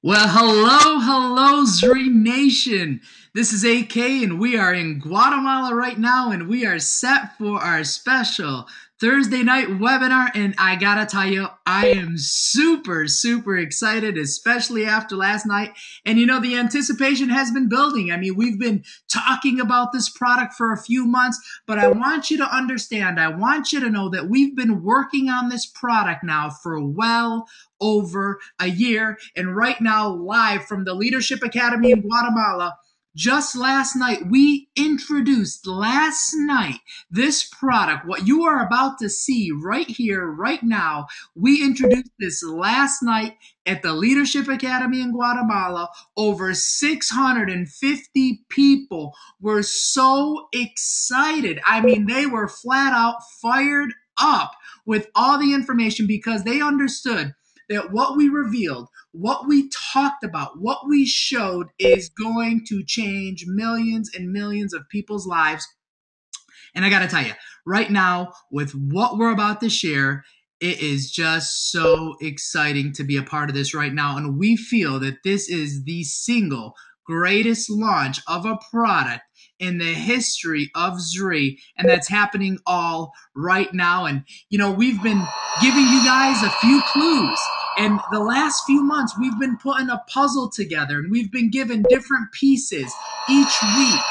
Well, hello, Zrii Nation. This is AK, and we are in Guatemala right now, and we are set for our special Thursday night webinar. And I gotta tell you, I am super excited, especially after last night. And you know, the anticipation has been building. I mean, we've been talking about this product for a few months, but I want you to understand, I want you to know that we've been working on this product now for well over a year. And right now, live from the Leadership Academy in Guatemala, just last night, we introduced this product. What you are about to see right here, right now, we introduced this last night at the Leadership Academy in Guatemala. Over 650 people were so excited. I mean, they were flat out fired up with all the information because they understood that what we revealed, what we talked about, what we showed is going to change millions and millions of people's lives. And I got to tell you, right now, with what we're about to share, it is just so exciting to be a part of this right now. And we feel that this is the single greatest launch of a product in the history of Zrii, and that's happening all right now. And, you know, we've been giving you guys a few clues. And the last few months, we've been putting a puzzle together, and we've been given different pieces each week,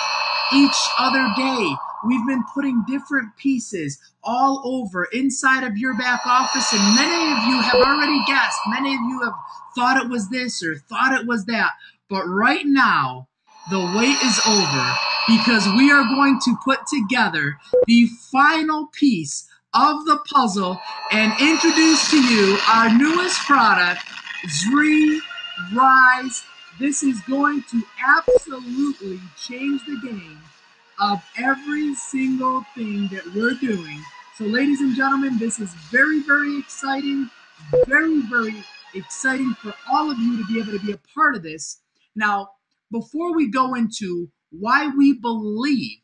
each other day. We've been putting different pieces all over inside of your back office, and many of you have already guessed. Many of you have thought it was this or thought it was that. But right now, the wait is over because we are going to put together the final piece of the puzzle and introduce to you our newest product, Zrii Rise. This is going to absolutely change the game of every single thing that we're doing. So ladies and gentlemen, this is very exciting, very exciting for all of you to be able to be a part of this. Now, before we go into why we believe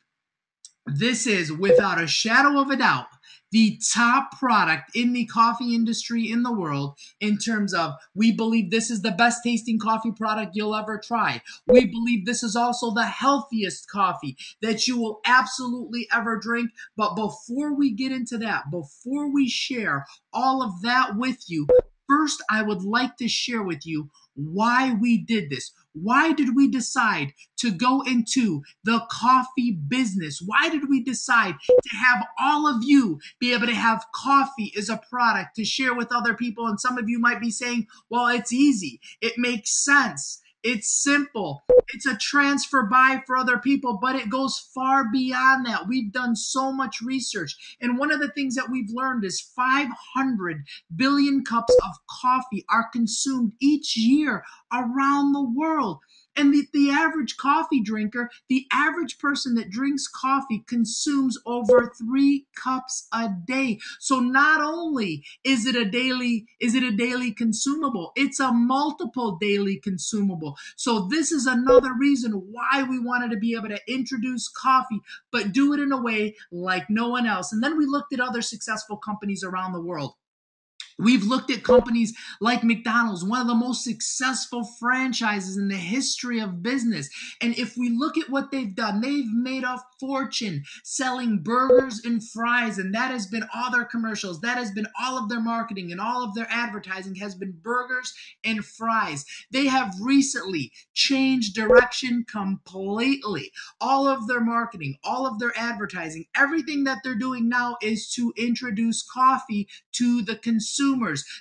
this is, without a shadow of a doubt, the top product in the coffee industry in the world, in terms of we believe this is the best tasting coffee product you'll ever try. We believe this is also the healthiest coffee that you will absolutely ever drink. But before we get into that, before we share all of that with you, first I would like to share with you why we did this. Why did we decide to go into the coffee business? Why did we decide to have all of you be able to have coffee as a product to share with other people? And some of you might be saying, well, it's easy. It makes sense. It's simple. It's a transfer buy for other people, but it goes far beyond that. We've done so much research. And one of the things that we've learned is 500 billion cups of coffee are consumed each year around the world. And the average coffee drinker, the average person that drinks coffee consumes over 3 cups a day. So not only is it a daily consumable, it's a multiple daily consumable. So this is another reason why we wanted to be able to introduce coffee, but do it in a way like no one else. And then we looked at other successful companies around the world. We've looked at companies like McDonald's, one of the most successful franchises in the history of business. And if we look at what they've done, they've made a fortune selling burgers and fries. And that has been all their commercials. That has been all of their marketing, and all of their advertising has been burgers and fries. They have recently changed direction completely. All of their marketing, all of their advertising, everything that they're doing now is to introduce coffee to the consumers.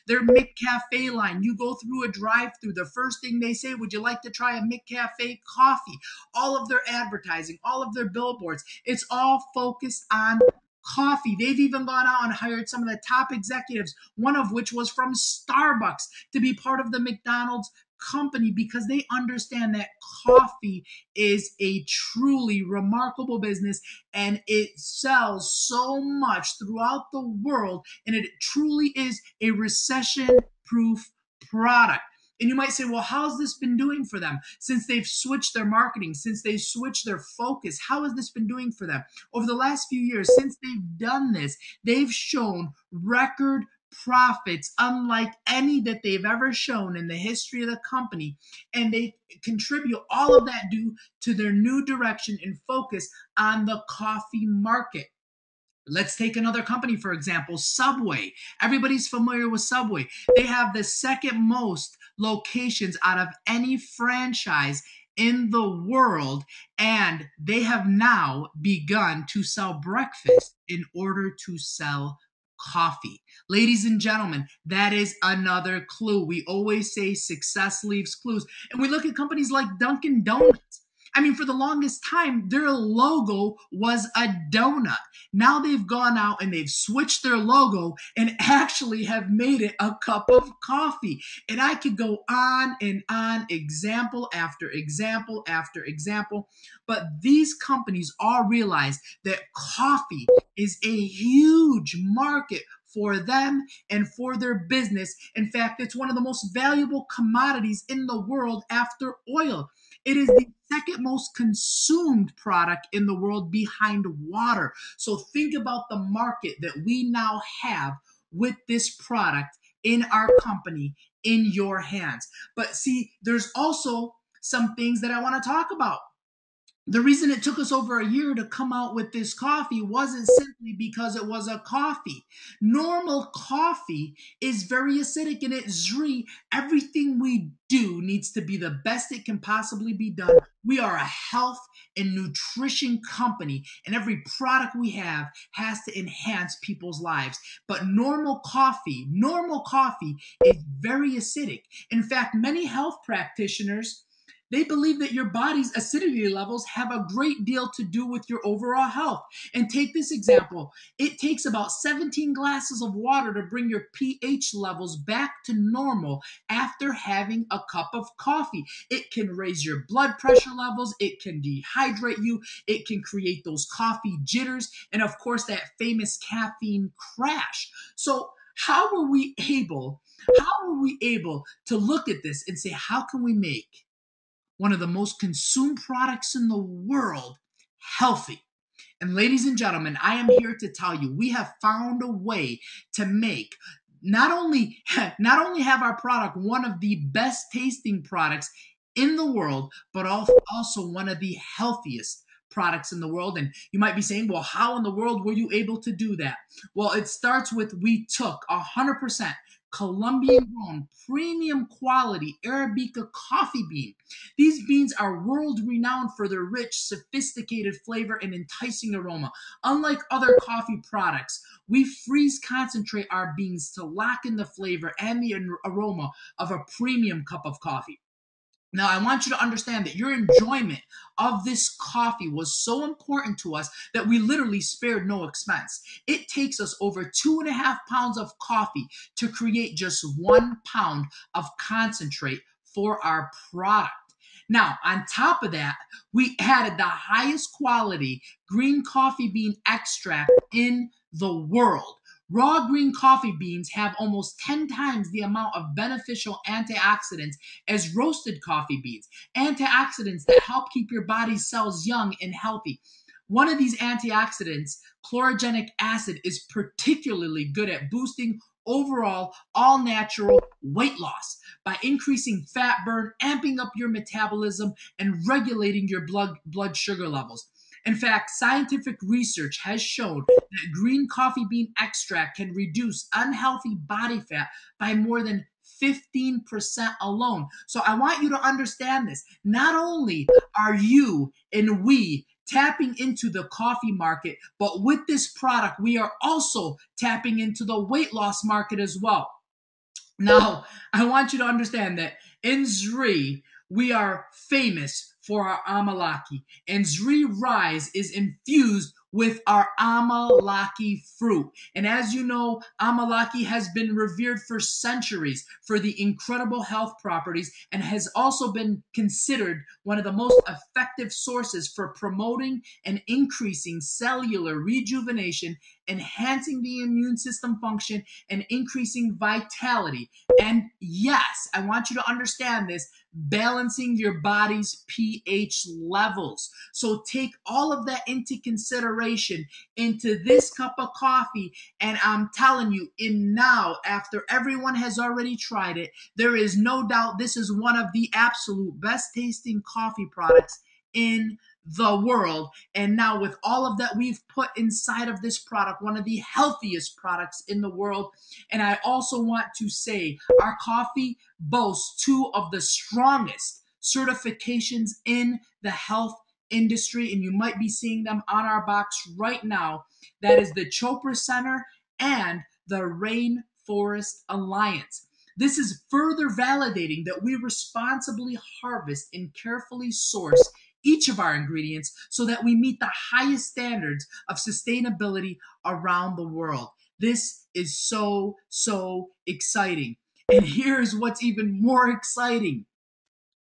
Their McCafe line, you go through a drive-through, the first thing they say, would you like to try a McCafe coffee? All of their advertising, all of their billboards, it's all focused on coffee. They've even gone out and hired some of the top executives, one of which was from Starbucks, to be part of the McDonald's company, because they understand that coffee is a truly remarkable business and it sells so much throughout the world, and it truly is a recession-proof product. And you might say, well, how's this been doing for them since they've switched their marketing, since they've switched their focus? How has this been doing for them? Over the last few years, since they've done this, they've shown record profits unlike any that they've ever shown in the history of the company. And they contribute all of that due to their new direction and focus on the coffee market. Let's take another company, for example, Subway. Everybody's familiar with Subway. They have the second most locations out of any franchise in the world, and they have now begun to sell breakfast in order to sell coffee. Ladies and gentlemen, that is another clue. We always say success leaves clues. And we look at companies like Dunkin' Donuts. I mean, for the longest time, their logo was a donut. Now they've gone out and they've switched their logo and actually have made it a cup of coffee. And I could go on and on, example after example after example. But these companies all realize that coffee is a huge market for them and for their business. In fact, it's one of the most valuable commodities in the world after oil. It is the second most consumed product in the world behind water. So think about the market that we now have with this product in our company, in your hands. But see, there's also some things that I want to talk about. The reason it took us over a year to come out with this coffee wasn't simply because it was a coffee. Normal coffee is very acidic, and at Zrii, everything we do needs to be the best it can possibly be done. We are a health and nutrition company, and every product we have has to enhance people's lives. But normal coffee is very acidic. In fact, many health practitioners, they believe that your body's acidity levels have a great deal to do with your overall health. And take this example. It takes about 17 glasses of water to bring your pH levels back to normal after having a cup of coffee. It can raise your blood pressure levels. It can dehydrate you. It can create those coffee jitters. And of course, that famous caffeine crash. So how are we able to look at this and say, how can we make one of the most consumed products in the world healthy? And ladies and gentlemen, I am here to tell you, we have found a way to make not only have our product one of the best tasting products in the world, but also one of the healthiest products in the world. And you might be saying, well, how in the world were you able to do that? Well, it starts with, we took 100% Colombian grown, premium quality Arabica coffee bean. These beans are world renowned for their rich, sophisticated flavor and enticing aroma. Unlike other coffee products, we freeze concentrate our beans to lock in the flavor and the aroma of a premium cup of coffee. Now, I want you to understand that your enjoyment of this coffee was so important to us that we literally spared no expense. It takes us over 2.5 pounds of coffee to create just 1 pound of concentrate for our product. Now, on top of that, we added the highest quality green coffee bean extract in the world. Raw green coffee beans have almost 10 times the amount of beneficial antioxidants as roasted coffee beans. Antioxidants that help keep your body's cells young and healthy. One of these antioxidants, chlorogenic acid, is particularly good at boosting overall all-natural weight loss by increasing fat burn, amping up your metabolism, and regulating your blood sugar levels. In fact, scientific research has shown that green coffee bean extract can reduce unhealthy body fat by more than 15% alone. So I want you to understand this. Not only are you and we tapping into the coffee market, but with this product, we are also tapping into the weight loss market as well. Now, I want you to understand that in Zrii, we are famous for our amalaki, and Zrii Rise is infused with our amalaki fruit. And as you know, amalaki has been revered for centuries for the incredible health properties and has also been considered one of the most effective sources for promoting and increasing cellular rejuvenation enhancing the immune system function, and increasing vitality. And yes, I want you to understand this, balancing your body's pH levels. So take all of that into consideration into this cup of coffee. And I'm telling you, after everyone has already tried it, there is no doubt this is one of the absolute best tasting coffee products in the world. And now with all of that we've put inside of this product, one of the healthiest products in the world. And I also want to say our coffee boasts two of the strongest certifications in the health industry, and you might be seeing them on our box right now. That is the Chopra Center and the Rainforest Alliance. This is further validating that we responsibly harvest and carefully source each of our ingredients so that we meet the highest standards of sustainability around the world. This is so, so exciting. And here's what's even more exciting.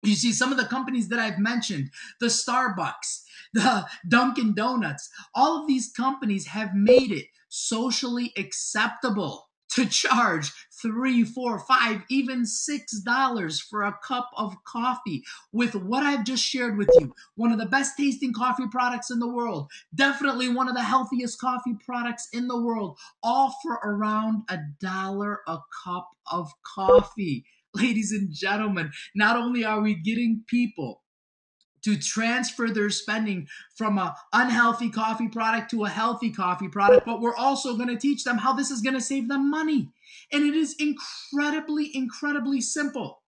You see, some of the companies that I've mentioned, the Starbucks, the Dunkin' Donuts, all of these companies have made it socially acceptable to charge $3, $4, $5, even $6 for a cup of coffee. With what I've just shared with you, one of the best tasting coffee products in the world, definitely one of the healthiest coffee products in the world, all for around $1 a cup of coffee. Ladies and gentlemen, not only are we getting people to transfer their spending from an unhealthy coffee product to a healthy coffee product, but we're also going to teach them how this is going to save them money. And it is incredibly, incredibly simple.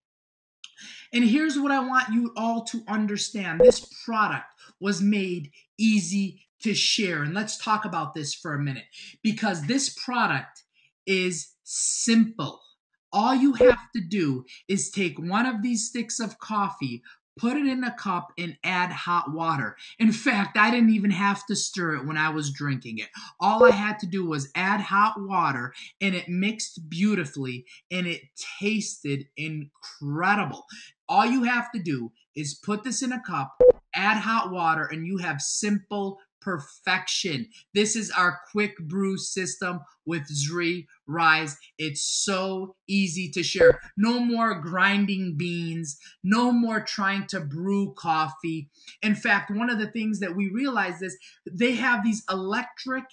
And here's what I want you all to understand. This product was made easy to share. And let's talk about this for a minute, because this product is simple. All you have to do is take one of these sticks of coffee, put it in a cup, and add hot water. In fact, I didn't even have to stir it when I was drinking it. All I had to do was add hot water, and it mixed beautifully, and it tasted incredible. All you have to do is put this in a cup, add hot water, and you have simple perfection. This is our quick brew system with Zrii Rise. It's so easy to share. No more grinding beans, no more trying to brew coffee. In fact, one of the things that we realized is they have these electric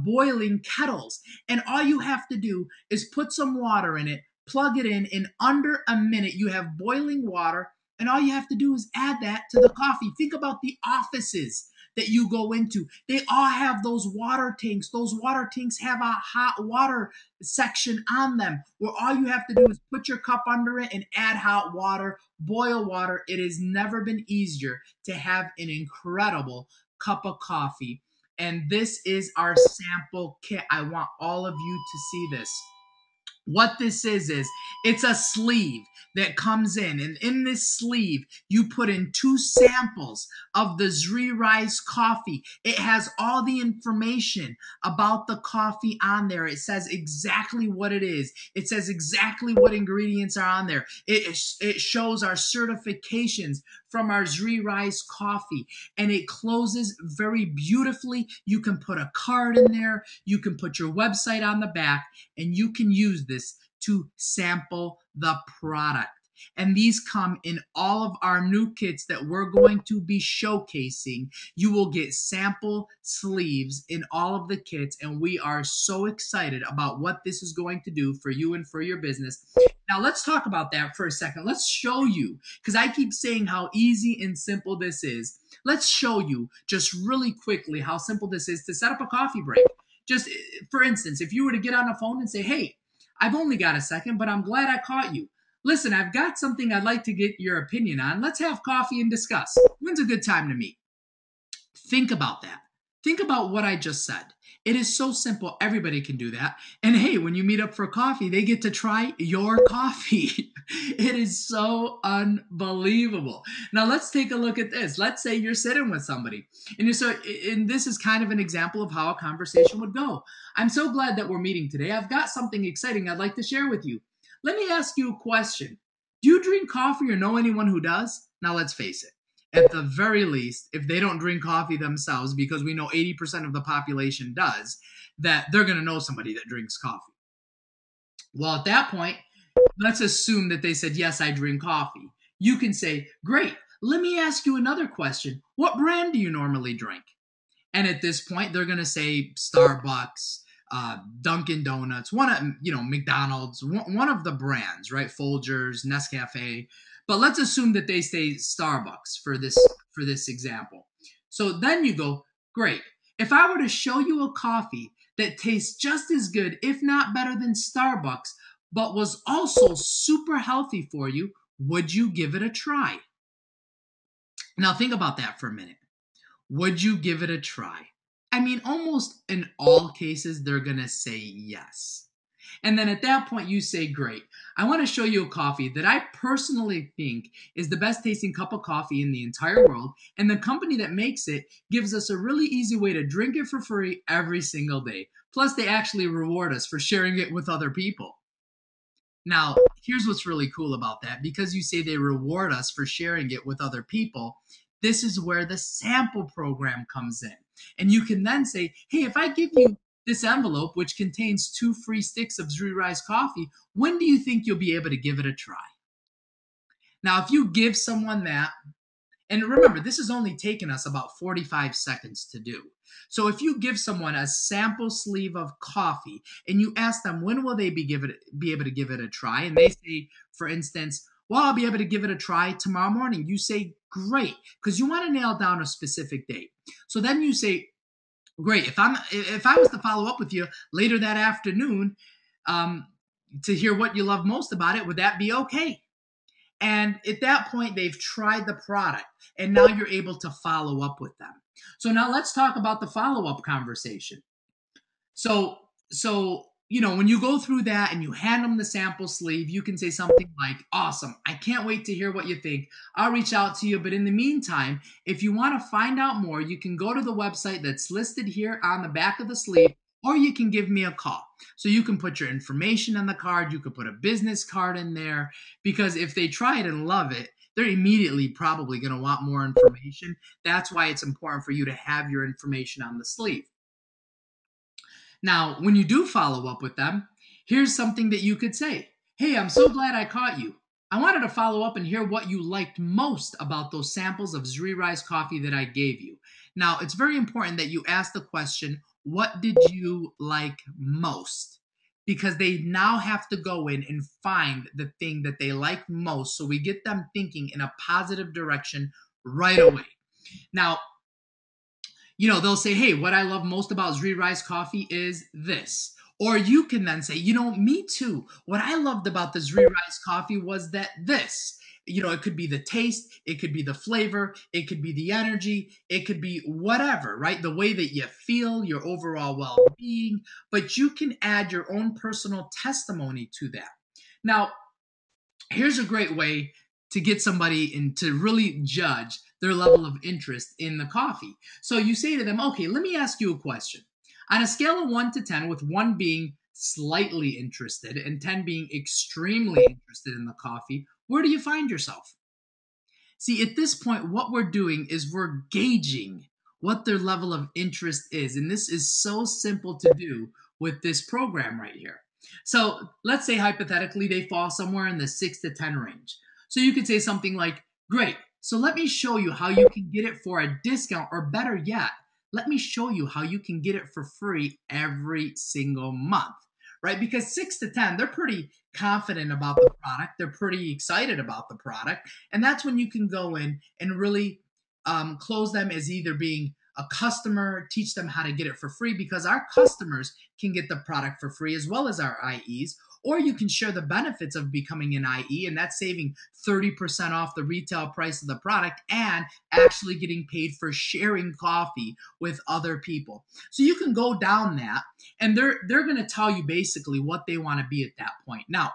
boiling kettles, and all you have to do is put some water in it, plug it in under a minute you have boiling water, and all you have to do is add that to the coffee. Think about the offices that you go into. They all have those water tanks. Those water tanks have a hot water section on them where all you have to do is put your cup under it and add hot water, boil water. It has never been easier to have an incredible cup of coffee. And this is our sample kit. I want all of you to see this. What this is it's a sleeve that comes in, and in this sleeve you put in 2 samples of the Zrii Rise coffee. It has all the information about the coffee on there. It says exactly what it is. It says exactly what ingredients are on there. It shows our certifications from our Zrii Rise coffee, and it closes very beautifully. You can put a card in there, you can put your website on the back, and you can use this to sample the product. And these come in all of our new kits that we're going to be showcasing. You will get sample sleeves in all of the kits, and we are so excited about what this is going to do for you and for your business. Now let's talk about that for a second. Let's show you, because I keep saying how easy and simple this is. Let's show you just really quickly how simple this is to set up a coffee break. Just for instance, if you were to get on a phone and say, hey, I've only got a second, but I'm glad I caught you. Listen, I've got something I'd like to get your opinion on. Let's have coffee and discuss. When's a good time to meet? Think about that. Think about what I just said. It is so simple. Everybody can do that. And hey, when you meet up for coffee, they get to try your coffee. It is so unbelievable. Now let's take a look at this. Let's say you're sitting with somebody, and this is kind of an example of how a conversation would go. I'm so glad that we're meeting today. I've got something exciting I'd like to share with you. Let me ask you a question. Do you drink coffee or know anyone who does? Now let's face it. at the very least, if they don't drink coffee themselves, because we know 80% of the population does, that they're going to know somebody that drinks coffee. Well, at that point, let's assume that they said, yes, I drink coffee. You can say, great, let me ask you another question. What brand do you normally drink? And at this point, they're going to say Starbucks, Dunkin' Donuts, McDonald's, one of the brands, right? Folgers, Nescafe. But let's assume that they say Starbucks for this example. So then you go, great. If I were to show you a coffee that tastes just as good, if not better than Starbucks, but was also super healthy for you, would you give it a try? Now think about that for a minute. Would you give it a try? I mean, almost in all cases, they're going to say yes. And then at that point, you say, great, I want to show you a coffee that I personally think is the best tasting cup of coffee in the entire world. And the company that makes it gives us a really easy way to drink it for free every single day. Plus, they actually reward us for sharing it with other people. Now, here's what's really cool about that. Because you say they reward us for sharing it with other people, this is where the sample program comes in. And you can then say, hey, if I give you this envelope, which contains 2 free sticks of Zrii Rise coffee, when do you think you'll be able to give it a try? Now, if you give someone that, and remember, this has only taken us about 45 seconds to do. So if you give someone a sample sleeve of coffee and you ask them when will they be able to give it a try, and they say, for instance, well, I'll be able to give it a try tomorrow morning. You say, great, because you want to nail down a specific date. So then you say, great, if I was to follow up with you later that afternoon to hear what you love most about it, would that be okay? And at that point, they've tried the product, and now you're able to follow up with them. So now let's talk about the follow-up conversation. So when you go through that and you hand them the sample sleeve, you can say something like, awesome, I can't wait to hear what you think. I'll reach out to you. But in the meantime, if you want to find out more, you can go to the website that's listed here on the back of the sleeve, or you can give me a call. So you can put your information on the card. You could put a business card in there, because if they try it and love it, they're immediately probably going to want more information. That's why it's important for you to have your information on the sleeve. Now, when you do follow up with them, here's something that you could say. Hey, I'm so glad I caught you. I wanted to follow up and hear what you liked most about those samples of Zrii Rise coffee that I gave you. Now, it's very important that you ask the question, what did you like most? Because they now have to go in and find the thing that they like most, so we get them thinking in a positive direction right away. Now, they'll say, hey, what I love most about Zrii Rise coffee is this. Or you can then say, me too. What I loved about the Zrii Rise coffee was that this. It could be the taste, it could be the flavor, it could be the energy, it could be whatever, right? The way that you feel, your overall well-being, but you can add your own personal testimony to that. Now, here's a great way to get somebody and to really judge their level of interest in the coffee. So you say to them, okay, let me ask you a question. On a scale of 1 to 10, with 1 being slightly interested and 10 being extremely interested in the coffee, where do you find yourself? See, at this point, what we're doing is we're gauging what their level of interest is. And this is so simple to do with this program right here. So let's say hypothetically they fall somewhere in the 6 to 10 range. So you could say something like, great, so let me show you how you can get it for a discount, or better yet, let me show you how you can get it for free every single month, right? Because 6 to 10, they're pretty confident about the product. They're pretty excited about the product. And that's when you can go in and really close them as either being a customer, teach them how to get it for free, because our customers can get the product for free as well as our IEs. Or you can share the benefits of becoming an IE, and that's saving 30% off the retail price of the product and actually getting paid for sharing coffee with other people. So you can go down that, and they're going to tell you basically what they want to be at that point. Now,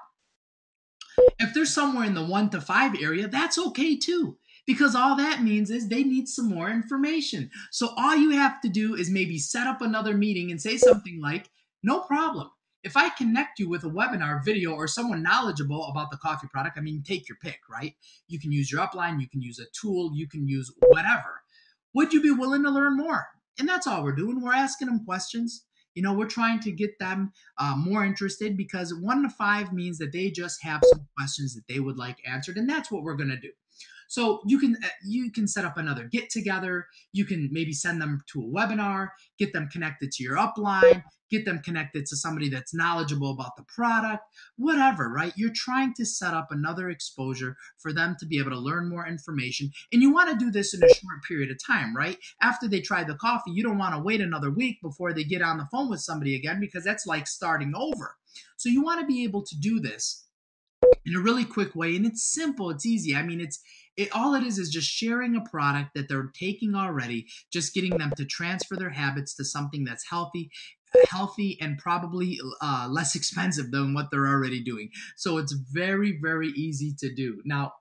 if they're somewhere in the 1 to 5 area, that's okay too, because all that means is they need some more information. So all you have to do is maybe set up another meeting and say something like, no problem. if I connect you with a webinar, video, or someone knowledgeable about the coffee product, I mean, take your pick, right? You can use your upline, you can use a tool, you can use whatever. Would you be willing to learn more? And that's all we're doing. We're asking them questions. We're trying to get them more interested, because 1 to 5 means that they just have some questions that they would like answered, and that's what we're going to do. So you can set up another get together. You can maybe send them to a webinar, get them connected to your upline, get them connected to somebody that's knowledgeable about the product, whatever, right? You're trying to set up another exposure for them to be able to learn more information. And you want to do this in a short period of time, right? After they try the coffee, you don't want to wait another week before they get on the phone with somebody again, because that's like starting over. So you want to be able to do this in a really quick way, and it's simple, it's easy. I mean, all it is just sharing a product that they're taking already, just getting them to transfer their habits to something that's healthy and probably less expensive than what they're already doing. So it's very, very easy to do. Now,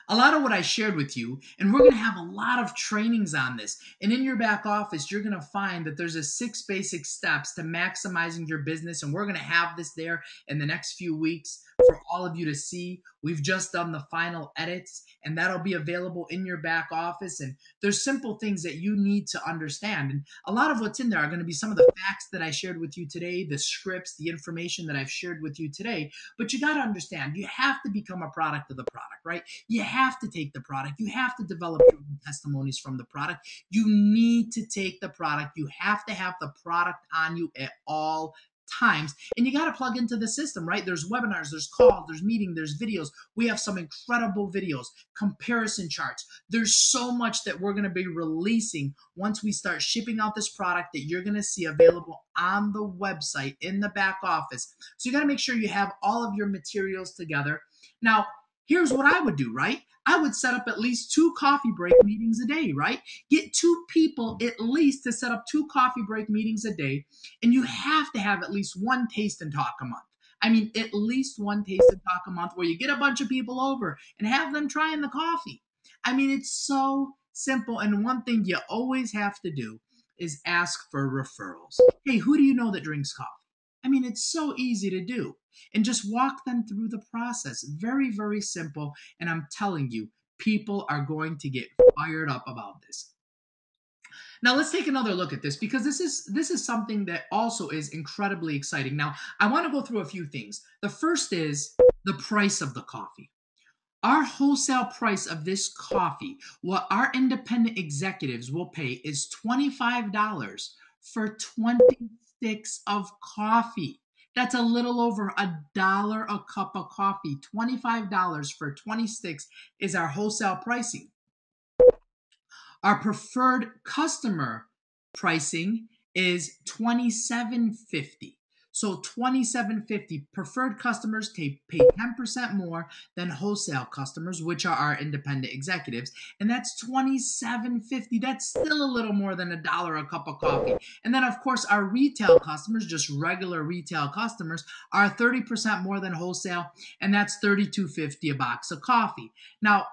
a lot of what I shared with you, and we're going to have a lot of trainings on this. And in your back office, you're going to find that there's a 6 basic steps to maximizing your business. And we're going to have this there in the next few weeks for all of you to see. We've just done the final edits, and that'll be available in your back office. And there's simple things that you need to understand. And a lot of what's in there are going to be some of the facts that I shared with you today, the scripts, the information that I've shared with you today. But you got to understand, you have to become a product of the product, right? You have to take the product. You have to develop your testimonies from the product. You need to take the product. You have to have the product on you at all times, and you got to plug into the system, right? There's webinars, there's calls, there's meetings, there's videos. We have some incredible videos, comparison charts. There's so much that we're going to be releasing once we start shipping out this product that you're going to see available on the website in the back office. So you got to make sure you have all of your materials together. Now, here's what I would do, right? I would set up at least 2 coffee break meetings a day, right? Get 2 people at least to set up 2 coffee break meetings a day. And you have to have at least 1 taste and talk a month. I mean, at least 1 taste and talk a month where you get a bunch of people over and have them trying the coffee. I mean, it's so simple. And one thing you always have to do is ask for referrals. Hey, who do you know that drinks coffee? I mean, it's so easy to do. And just walk them through the process. Very, very simple. And I'm telling you, people are going to get fired up about this. Now let's take another look at this, because this is something that also is incredibly exciting. Now, I want to go through a few things. The first is the price of the coffee. Our wholesale price of this coffee, what our independent executives will pay, is $25 for 20 sticks of coffee. That's a little over $1 a cup of coffee. $25 for 20 sticks is our wholesale pricing. Our preferred customer pricing is $27.50. So $27.50. Preferred customers pay 10% more than wholesale customers, which are our independent executives. And that's $27.50. That's still a little more than $1 a cup of coffee. And then, of course, our retail customers, just regular retail customers, are 30% more than wholesale. And that's $32.50 a box of coffee. Now,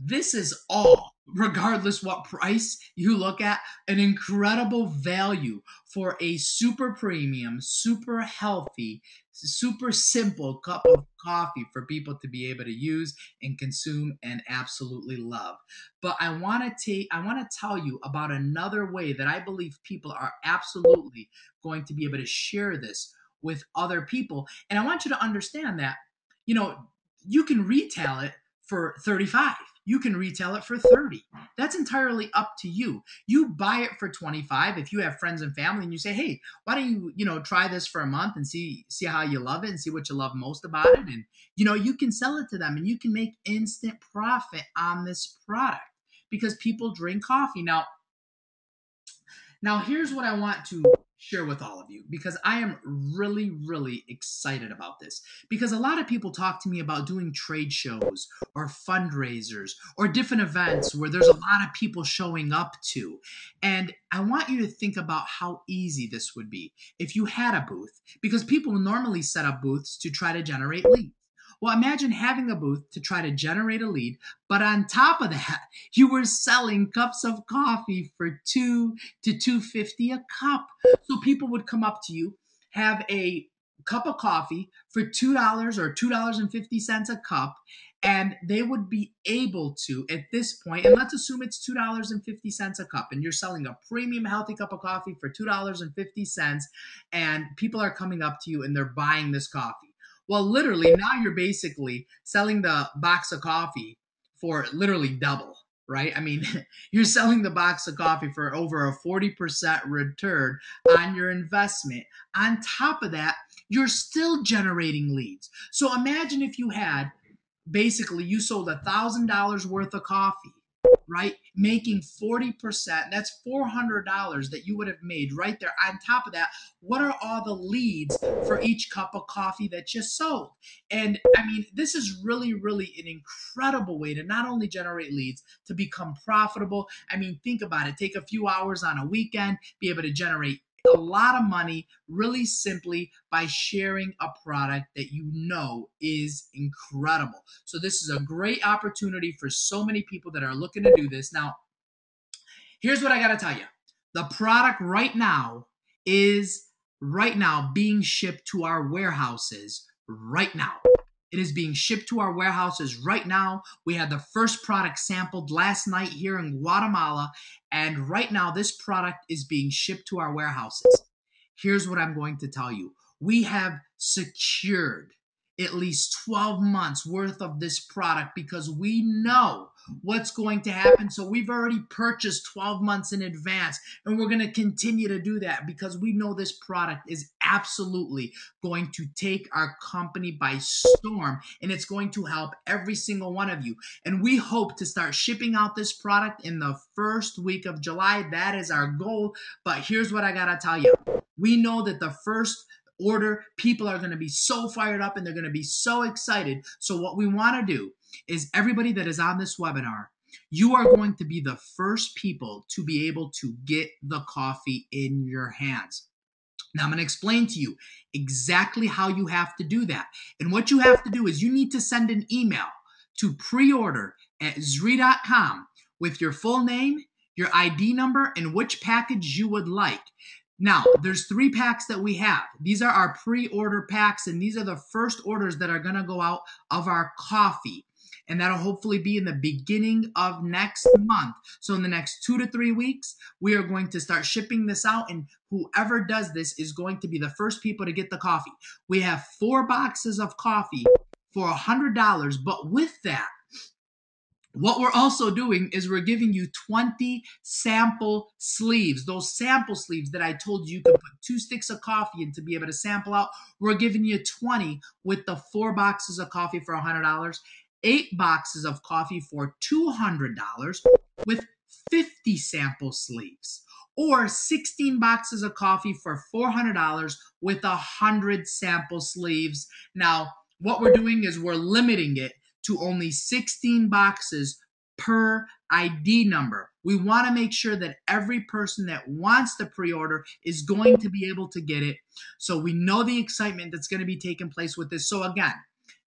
this is all, regardless what price you look at, an incredible value for a super premium, super healthy, super simple cup of coffee for people to be able to use and consume and absolutely love. But I want to tell you about another way that I believe people are absolutely going to be able to share this with other people. And I want you to understand that, you can retail it for $35. You can retail it for $30. That's entirely up to you. You buy it for $25 if you have friends and family and you say, hey, why don't you, try this for a month and see how you love it and see what you love most about it. And, you can sell it to them and you can make instant profit on this product because people drink coffee. Now here's what I want to share with all of you, because I am really, really excited about this, because a lot of people talk to me about doing trade shows or fundraisers or different events where there's a lot of people showing up to. And I want you to think about how easy this would be if you had a booth, because people normally set up booths to try to generate leads. Well, imagine having a booth to try to generate a lead, but on top of that, you were selling cups of coffee for $2 to $2.50 a cup. So people would come up to you have a cup of coffee for $2 or $2.50 a cup, and they would be able to, at this point, and let's assume it's $2.50 a cup, and you're selling a premium healthy cup of coffee for $2.50, and people are coming up to you and they're buying this coffee. Well, literally, now you're basically selling the box of coffee for literally double, right? I mean, you're selling the box of coffee for over a 40% return on your investment. On top of that, you're still generating leads. So imagine if you had, basically, you sold $1,000 worth of coffee, right? Making 40%, that's $400 that you would have made right there. On top of that, what are all the leads for each cup of coffee that you sold? And I mean, this is really, really an incredible way to not only generate leads, to become profitable. I mean, think about it. Take a few hours on a weekend, be able to generate a lot of money really simply by sharing a product that you know is incredible. So this is a great opportunity for so many people that are looking to do this. Now, here's what I got to tell you. The product is right now being shipped to our warehouses right now. It is being shipped to our warehouses right now. We had the first product sampled last night here in Guatemala, and right now this product is being shipped to our warehouses. Here's what I'm going to tell you. We have secured at least 12 months worth of this product because we know what's going to happen. So we've already purchased 12 months in advance, and we're going to continue to do that because we know this product is absolutely going to take our company by storm, and it's going to help every single one of you. And we hope to start shipping out this product in the first week of July. That is our goal. But here's what I got to tell you. We know that the first order, people are going to be so fired up and they're going to be so excited. So what we want to do is, everybody that is on this webinar, you are going to be the first people to be able to get the coffee in your hands. Now, I'm going to explain to you exactly how you have to do that. And what you have to do is you need to send an email to preorder@zrii.com with your full name, your ID number, and which package you would like. Now, there's 3 packs that we have. These are our pre-order packs, and these are the first orders that are going to go out of our coffee. And that'll hopefully be in the beginning of next month. So in the next 2 to 3 weeks, we are going to start shipping this out, and whoever does this is going to be the first people to get the coffee. We have 4 boxes of coffee for $100, but with that, what we're also doing is we're giving you 20 sample sleeves. Those sample sleeves that I told you could put 2 sticks of coffee in to be able to sample out. We're giving you 20 with the 4 boxes of coffee for $100, 8 boxes of coffee for $200 with 50 sample sleeves, or 16 boxes of coffee for $400 with 100 sample sleeves. Now, what we're doing is we're limiting it to only 16 boxes per ID number. We want to make sure that every person that wants to pre-order is going to be able to get it. So we know the excitement that's going to be taking place with this. So again,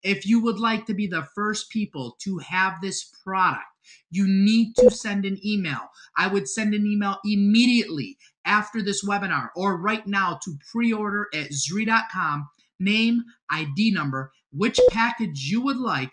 if you would like to be the first people to have this product, you need to send an email. I would send an email immediately after this webinar or right now to preorder@zrii.com, name, ID number, which package you would like,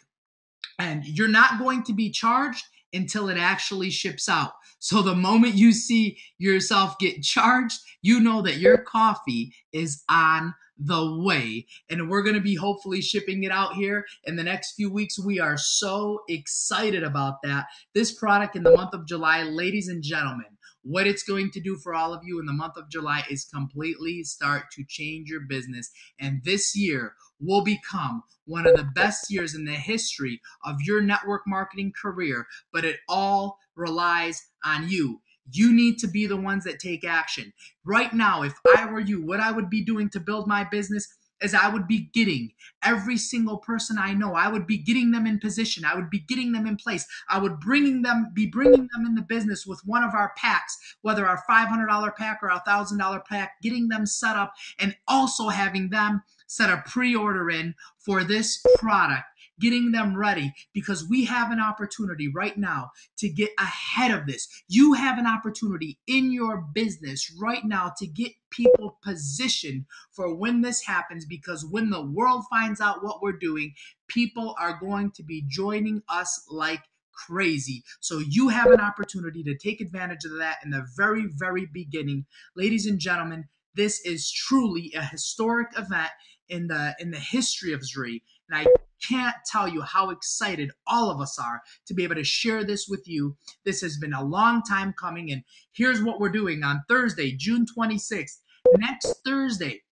and you're not going to be charged until it actually ships out. So the moment you see yourself get charged, you know that your coffee is on the way. And we're going to be hopefully shipping it out here in the next few weeks. We are so excited about that. This product in the month of July, ladies and gentlemen, what it's going to do for all of you in the month of July is completely start to change your business. And this year will become one of the best years in the history of your network marketing career. But it all relies on you. You need to be the ones that take action. Right now, if I were you, what I would be doing to build my business is I would be getting every single person I know. I would be getting them in position. I would be getting them in place. I would be bringing them in the business with one of our packs, whether our $500 pack or our $1,000 pack, getting them set up and also having them set a pre-order in for this product, getting them ready, because we have an opportunity right now to get ahead of this. You have an opportunity in your business right now to get people positioned for when this happens, because when the world finds out what we're doing, people are going to be joining us like crazy. So you have an opportunity to take advantage of that in the very, very beginning. Ladies and gentlemen, this is truly a historic event in the history of Zrii. And I can't tell you how excited all of us are to be able to share this with you. This has been a long time coming, and here's what we're doing on Thursday, June 26th. Next Thursday,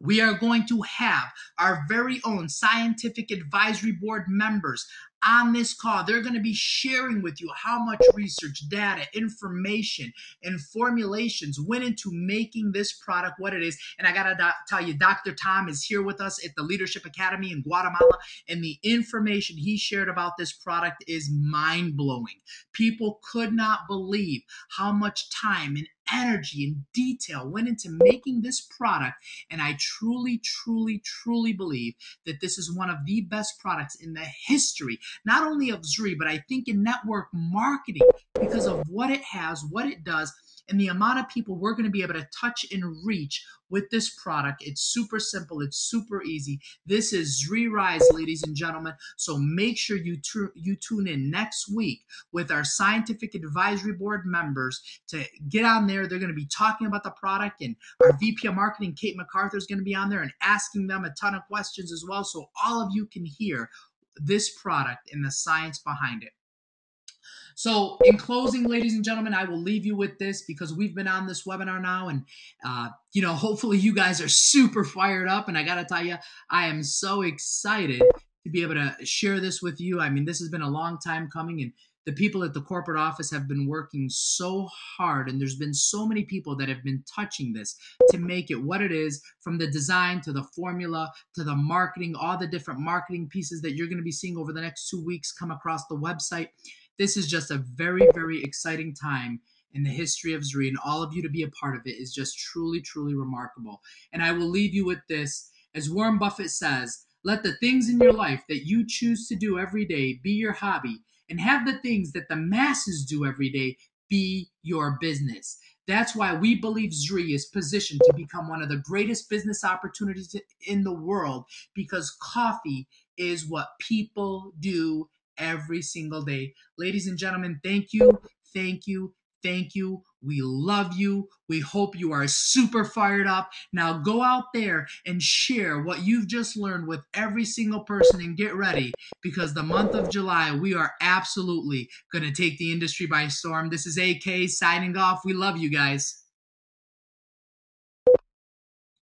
we are going to have our very own scientific advisory board members on this call. They're going to be sharing with you how much research, data, information, and formulations went into making this product what it is. And I got to tell you, Dr. Tom is here with us at the Leadership Academy in Guatemala, and the information he shared about this product is mind-blowing. People could not believe how much time and energy and detail went into making this product, and I truly, truly, truly believe that this is one of the best products in the history, not only of Zrii, but I think in network marketing, because of what it has, what it does, and the amount of people we're going to be able to touch and reach with this product. It's super simple. It's super easy. This is Zrii Rise, ladies and gentlemen. So make sure you tune in next week with our scientific advisory board members to get on there. They're going to be talking about the product, and our VP of Marketing, Kate MacArthur, is going to be on there and asking them a ton of questions as well, so all of you can hear this product and the science behind it. So in closing, ladies and gentlemen, I will leave you with this, because we've been on this webinar now, and hopefully you guys are super fired up, and I got to tell you, I am so excited to be able to share this with you. I mean, this has been a long time coming, and the people at the corporate office have been working so hard, and there's been so many people that have been touching this to make it what it is, from the design to the formula to the marketing, all the different marketing pieces that you're going to be seeing over the next 2 weeks come across the website. This is just a very, very exciting time in the history of Zrii, and all of you to be a part of it is just truly, truly remarkable. And I will leave you with this. As Warren Buffett says, let the things in your life that you choose to do every day be your hobby, and have the things that the masses do every day be your business. That's why we believe Zrii is positioned to become one of the greatest business opportunities in the world, because coffee is what people do every single day. Ladies and gentlemen, thank you, thank you, thank you. We love you. We hope you are super fired up. Now go out there and share what you've just learned with every single person, and get ready, because the month of July, we are absolutely going to take the industry by storm. This is AK signing off. We love you guys.